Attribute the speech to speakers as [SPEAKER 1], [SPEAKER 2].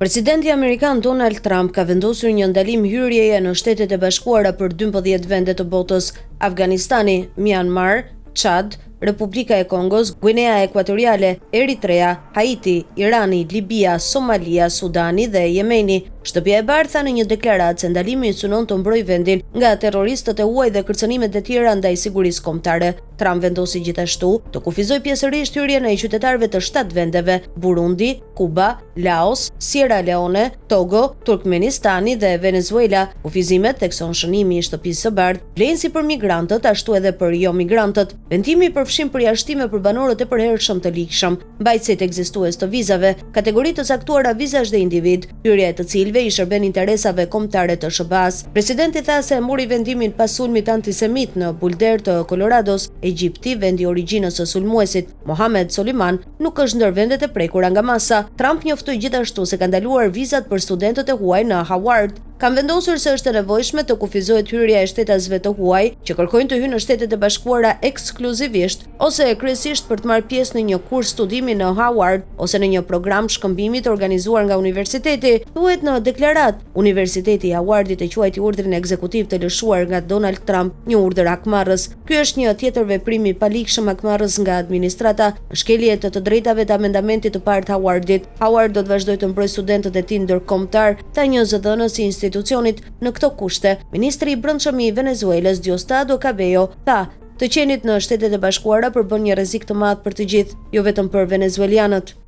[SPEAKER 1] Presidenti Amerikan Donald Trump ka vendosur një ndalim hyrjeje në Shtetet e Bashkuara për 12 vende të botës: Afganistani, Myanmar, Çad, Republika e Kongos, Guinea Ekuatoriale, Eritrea, Haiti, Irani, Libia, Somalia, Sudani dhe Jemeni. Shtëpia e Bardhë tha në një deklaratë se ndalimi synon të mbrojë vendin nga terroristët e huaj dhe kërcënimet e tjera ndaj sigurisë kombëtare. Trump vendosi gjithashtu të kufizoj pjesërisht hyrjen e qytetarëve të 7 vendeve: Burundi, Kuba, Laos, Sierra Leone, Togo, Turkmenistani dhe Venezuela. Kufizimet tek shënimi i Shtëpisë së Bardhë vlen si për migrantët ashtu edhe për jo migrantët. Vendimi përfshin përjashtime për banorët e përhershëm të likshëm, mbajtësit ekzistues të vizave, kategori të caktuara vizash dhe individ, hyrja e të cilëve i shërben interesave kombëtare të SBA-s. Presidenti tha se mori vendimin pas sulmit antisemit në Boulder të Colorados. Egjipti, vendi i origjinës së sulmuesit, Mohamed Soliman, nuk është ndër vendet e prekura nga masa. Trump njoftoi gjithashtu se ka ndaluar vizat për studentët e huaj në Howard. Kam vendosur se është e nevojshme të kufizohet hyrja e shtetasve të huaj që kërkojnë të hyjnë në Shtetet e Bashkuara ekskluzivisht ose kryesisht për të marrë pjesë në një kurs studimi në Howard ose në një program shkëmbimi të organizuar nga universiteti. Thuhet në deklaratë, Universiteti i Howardit e quajti urdhrin ekzekutiv të lëshuar nga Donald Trump një urdhër akmarrës. Ky është një tjetër veprim i palikshëm akmarrës nga administrata në shkelje të drejtave të amendamentit të parë të Howardit. Howard do të vazhdojë të mbrojë studentët e tij ndërkombëtar, tha një zëdhënës i institucionit në këto kushte. Ministri i Brendshëm i Venezuelës, Diosdado Cabello, tha: "Të qenit në Shtetet e Bashkuara përbën një rrezik të madh për të gjithë, jo vetëm për venezuelianët."